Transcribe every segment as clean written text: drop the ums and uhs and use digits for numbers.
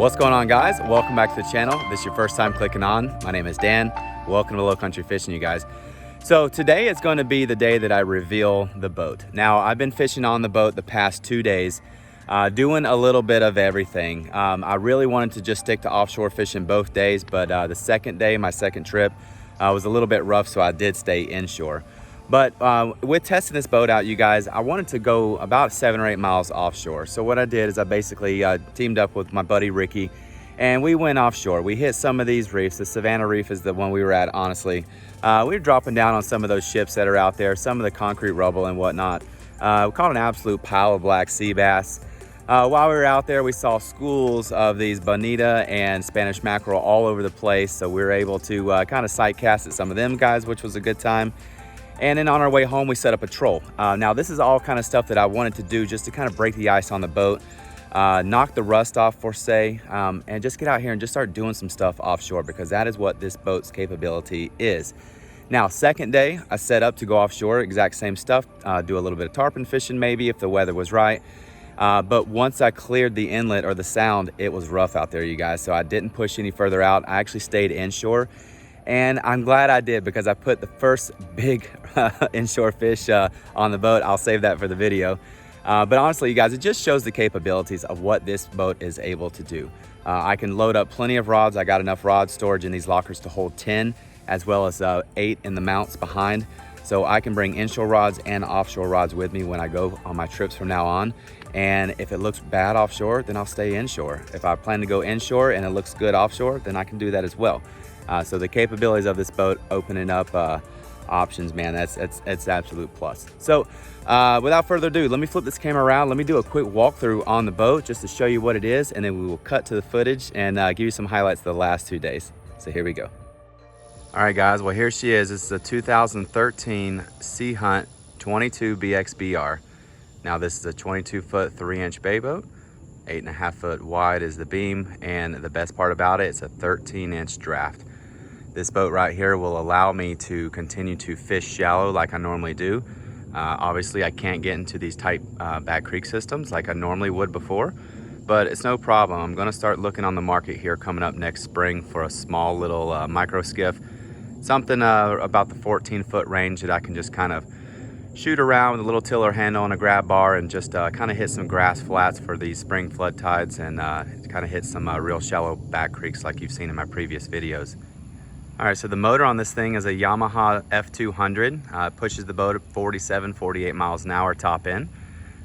What's going on, guys? Welcome back to the channel. If this is your first time clicking on, my name is Dan. Welcome to Low Country Fishing, you guys. So today is going to be the day that I reveal the boat. Now, I've been fishing on the boat the past 2 days, doing a little bit of everything. I really wanted to just stick to offshore fishing both days, but the second day, my second trip, was a little bit rough, so I did stay inshore. But with testing this boat out, you guys, I wanted to go about 7 or 8 miles offshore. So what I did is I basically teamed up with my buddy Ricky, and we went offshore. We hit some of these reefs. The Savannah Reef is the one we were at, honestly. We were dropping down on some of those ships that are out there, some of the concrete rubble and whatnot. We caught an absolute pile of black sea bass. While we were out there, we saw schools of these bonita and Spanish mackerel all over the place. So we were able to kind of sight cast at some of them guys, which was a good time. And then on our way home, we set up a troll. Now, this is all kind of stuff that I wanted to do just to kind of break the ice on the boat, knock the rust off, for say, and just get out here and just start doing some stuff offshore, because that is what this boat's capability is. Now, second day, I set up to go offshore, exact same stuff, do a little bit of tarpon fishing maybe if the weather was right. But once I cleared the inlet or the sound, it was rough out there, you guys. So I didn't push any further out. I actually stayed inshore. And I'm glad I did, because I put the first big inshore fish on the boat. I'll save that for the video. But honestly, you guys, it just shows the capabilities of what this boat is able to do. I can load up plenty of rods. I got enough rod storage in these lockers to hold 10, as well as 8 in the mounts behind. So I can bring inshore rods and offshore rods with me when I go on my trips from now on. And if it looks bad offshore, then I'll stay inshore. If I plan to go inshore and it looks good offshore, then I can do that as well. So the capabilities of this boat opening up options, man, it's absolute plus. So without further ado, let me flip this camera around. Let me do a quick walkthrough on the boat just to show you what it is, and then we will cut to the footage and give you some highlights of the last 2 days. So here we go. All right, guys, well, here she is. This is a 2013 Sea Hunt 22 BXBR. Now, this is a 22-foot 3-inch bay boat. 8.5 foot wide is the beam, and the best part about it, it's a 13-inch draft. This boat right here will allow me to continue to fish shallow like I normally do. Obviously, I can't get into these tight back creek systems like I normally would before, but it's no problem. I'm gonna start looking on the market here coming up next spring for a small little micro skiff, something about the 14-foot range that I can just kind of shoot around with a little tiller handle and a grab bar and just kind of hit some grass flats for these spring flood tides, and kind of hit some real shallow back creeks like you've seen in my previous videos. All right, so the motor on this thing is a Yamaha F200. It pushes the boat at 47, 48 miles an hour top end.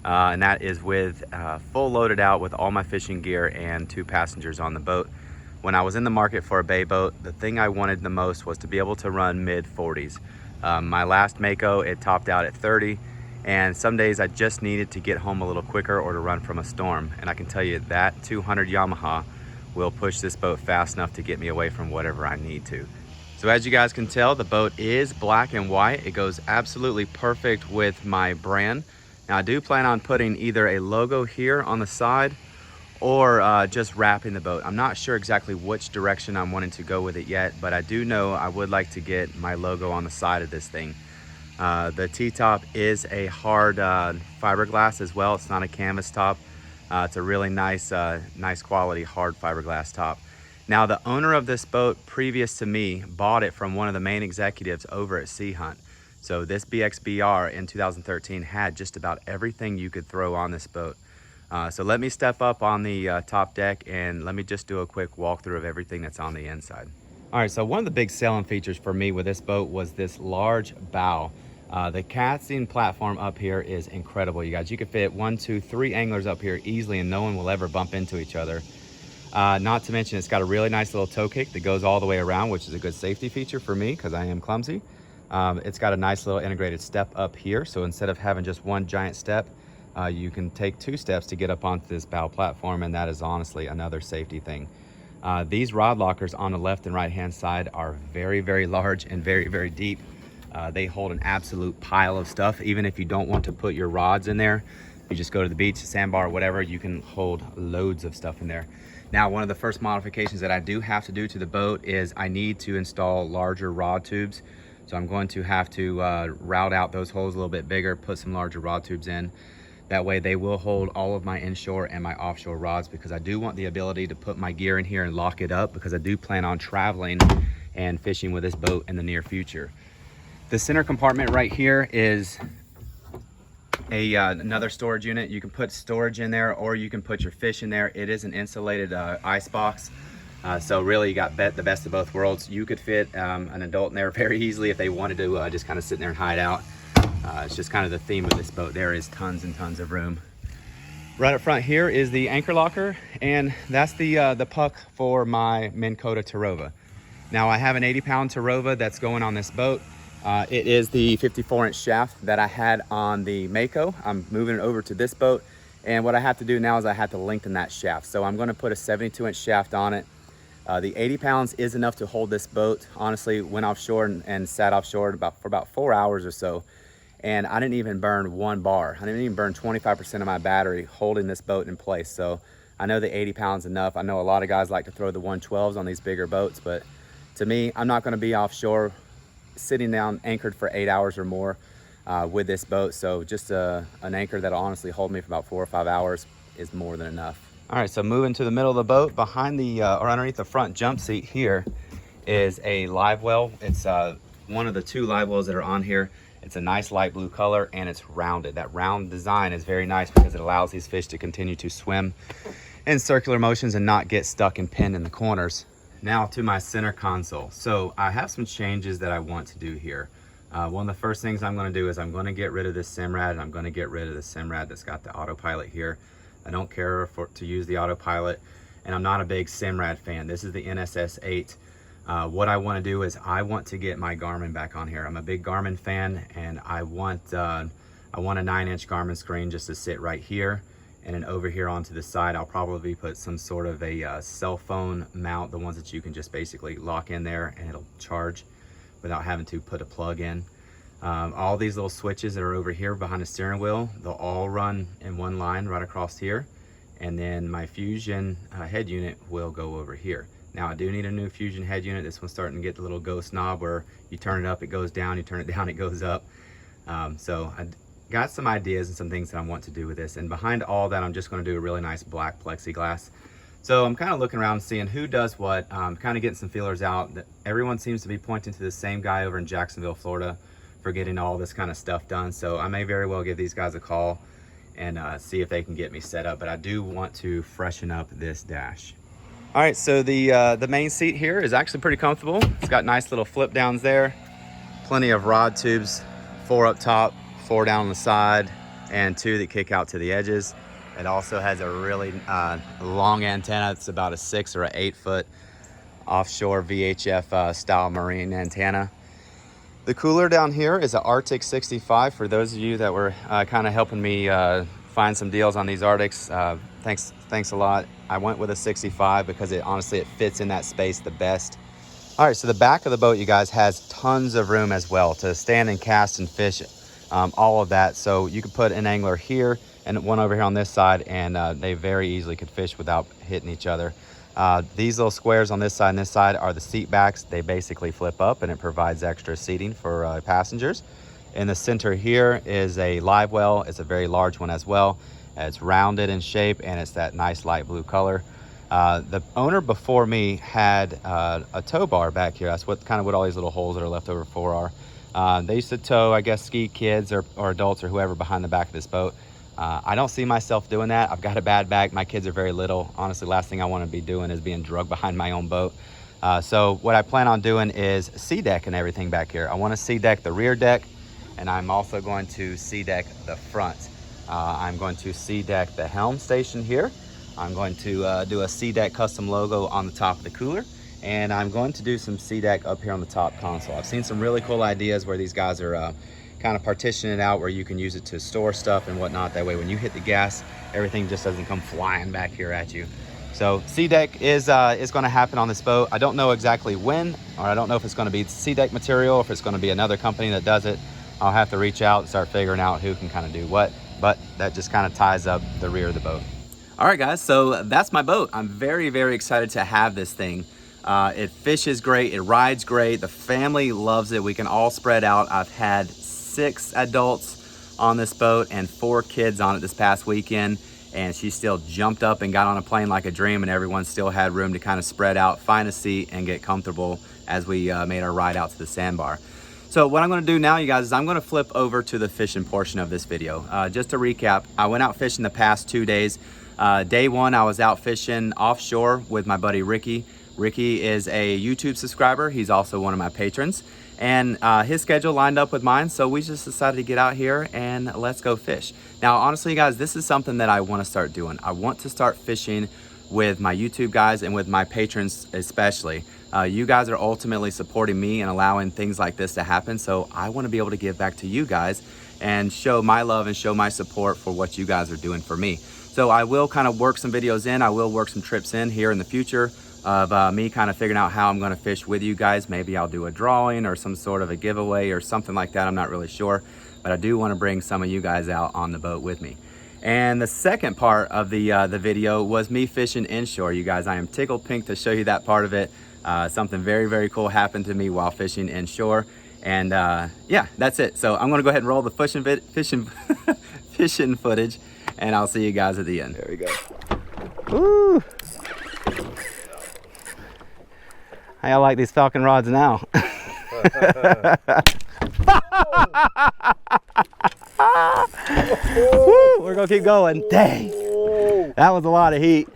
And that is with full loaded out with all my fishing gear and 2 passengers on the boat. When I was in the market for a bay boat, the thing I wanted the most was to be able to run mid 40s. My last Mako, it topped out at 30, and some days I just needed to get home a little quicker or to run from a storm. And I can tell you that 200 Yamaha will push this boat fast enough to get me away from whatever I need to. So as you guys can tell, the boat is black and white. It goes absolutely perfect with my brand. Now, I do plan on putting either a logo here on the side or just wrapping the boat. I'm not sure exactly which direction I'm wanting to go with it yet, but I do know I would like to get my logo on the side of this thing. The T-top is a hard fiberglass as well. It's not a canvas top. It's a really nice quality hard fiberglass top. Now, the owner of this boat previous to me bought it from one of the main executives over at Sea Hunt. So this BXBR in 2013 had just about everything you could throw on this boat. So let me step up on the top deck and let me just do a quick walkthrough of everything that's on the inside. All right, so one of the big selling features for me with this boat was this large bow. The casting platform up here is incredible, you guys. You could fit 1, 2, 3 anglers up here easily, and no one will ever bump into each other. Not to mention, it's got a really nice little toe kick that goes all the way around, which is a good safety feature for me because I am clumsy. It's got a nice little integrated step up here, so instead of having just one giant step, you can take 2 steps to get up onto this bow platform, and that is honestly another safety thing. These rod lockers on the left and right hand side are very, very large and very, very deep. They hold an absolute pile of stuff. Even if you don't want to put your rods in there, you just go to the beach, sandbar, whatever, you can hold loads of stuff in there. Now, one of the first modifications that I do have to do to the boat is I need to install larger rod tubes. So I'm going to have to route out those holes a little bit bigger, put some larger rod tubes in. That way they will hold all of my inshore and my offshore rods, because I do want the ability to put my gear in here and lock it up, because I do plan on traveling and fishing with this boat in the near future. The center compartment right here is another storage unit. You can put storage in there, or you can put your fish in there. It is an insulated ice box. So really you got the best of both worlds. You could fit an adult in there very easily if they wanted to just kind of sit in there and hide out. It's just kind of the theme of this boat. There is tons and tons of room. Right up front here is the anchor locker, and that's the puck for my Minn Kota Tarova. Now I have an 80-pound Tarova that's going on this boat. It is the 54-inch shaft that I had on the Mako. I'm moving it over to this boat, and what I have to do now is I have to lengthen that shaft. So I'm going to put a 72-inch shaft on it. The 80 pounds is enough to hold this boat. Honestly, went offshore and sat offshore for about 4 hours or so, and I didn't even burn one bar. I didn't even burn 25% of my battery holding this boat in place. So I know the 80 pounds enough. I know a lot of guys like to throw the 112s on these bigger boats, but to me, I'm not going to be offshore sitting down anchored for 8 hours or more with this boat. So just an anchor that'll honestly hold me for about 4 or 5 hours is more than enough. All right, so moving to the middle of the boat, behind the or underneath the front jump seat here is a live well. It's one of the 2 live wells that are on here. It's a nice light blue color, and it's rounded. That round design is very nice because it allows these fish to continue to swim in circular motions and not get stuck and pinned in the corners. Now to my center console. So I have some changes that I want to do here. One of the first things I'm going to do is I'm going to get rid of this Simrad, and I'm going to get rid of the Simrad that's got the autopilot here. I don't care to use the autopilot, and I'm not a big Simrad fan. This is the NSS 8. What I want to do is I want to get my Garmin back on here. I'm a big Garmin fan, and I want a 9-inch Garmin screen just to sit right here. And then over here onto the side, I'll probably put some sort of a cell phone mount, the ones that you can just basically lock in there and it'll charge without having to put a plug in. All these little switches that are over here behind the steering wheel, they'll all run in one line right across here. And then my Fusion head unit will go over here. Now I do need a new Fusion head unit. This one's starting to get the little ghost knob where you turn it up, it goes down, you turn it down, it goes up. So I got some ideas and some things that I want to do with this. And behind all that, I'm just going to do a really nice black plexiglass. So I'm kind of looking around seeing who does what, kind of getting some feelers out. Everyone seems to be pointing to the same guy over in Jacksonville, Florida for getting all this kind of stuff done. So I may very well give these guys a call and see if they can get me set up. But I do want to freshen up this dash. All right, so the main seat here is actually pretty comfortable. It's got nice little flip downs there, plenty of rod tubes, 4 up top, 4 down on the side, and 2 that kick out to the edges. It also has a really long antenna. It's about a 6 or 8 foot offshore VHF style marine antenna. The cooler down here is an Arctic 65. For those of you that were kind of helping me find some deals on these Arctics, thanks a lot. I went with a 65 because honestly it fits in that space the best. All right, so the back of the boat, you guys, has tons of room as well to stand and cast and fish, all of that. So you could put an angler here and one over here on this side, and they very easily could fish without hitting each other. These little squares on this side and this side are the seat backs. They basically flip up, and it provides extra seating for passengers. In the center here is a live well. It's a very large one as well. It's rounded in shape, and it's that nice light blue color. The owner before me had a tow bar back here. That's what all these little holes that are left over for are. They used to tow, I guess, ski kids or adults or whoever behind the back of this boat. I don't see myself doing that. I've got a bad back. My kids are very little. Honestly, last thing I want to be doing is being drugged behind my own boat. So what I plan on doing is sea deck and everything back here. I want to sea deck the rear deck, and I'm also going to sea deck the front. I'm going to sea deck the helm station here. I'm going to do a sea deck custom logo on the top of the cooler, and I'm going to do some sea deck up here on the top console. I've seen some really cool ideas where these guys are kind of partitioning it out where you can use it to store stuff and whatnot. That way when you hit the gas, everything just doesn't come flying back here at you. So sea deck is going to happen on this boat. I don't know exactly when, or I don't know if it's going to be sea deck material or if it's going to be another company that does it. I'll have to reach out and start figuring out who can kind of do what, but that just kind of ties up the rear of the boat. All right, guys, so that's my boat. I'm very, very excited to have this thing. It fishes great, it rides great, the family loves it. We can all spread out. I've had 6 adults on this boat and 4 kids on it this past weekend, and she still jumped up and got on a plane like a dream, and everyone still had room to kind of spread out, find a seat, and get comfortable as we made our ride out to the sandbar. So what I'm going to do now, you guys, is I'm going to flip over to the fishing portion of this video. Just to recap, I went out fishing the past 2 days. Day 1, I was out fishing offshore with my buddy Ricky. Ricky is a YouTube subscriber. He's also one of my patrons, and his schedule lined up with mine, so we just decided to get out here and let's go fish. Now, honestly, guys, this is something that I want to start doing. I want to start fishing with my YouTube guys and with my patrons especially. You guys are ultimately supporting me and allowing things like this to happen, so I want to be able to give back to you guys and show my love and show my support for what you guys are doing for me. So I will kind of work some videos in, I will work some trips in here in the future of me kind of figuring out how I'm going to fish with you guys. Maybe I'll do a drawing or some sort of a giveaway or something like that. I'm not really sure, but I do want to bring some of you guys out on the boat with me. And the second part of the video was me fishing inshore. You guys, I am tickled pink to show you that part of it. Something very, very cool happened to me while fishing inshore. And yeah, that's it. So I'm going to go ahead and roll the fishing footage, and I'll see you guys at the end. There we go. Woo! How y'all like these Falcon rods now? Woo, we're gonna keep going. Dang, that was a lot of heat.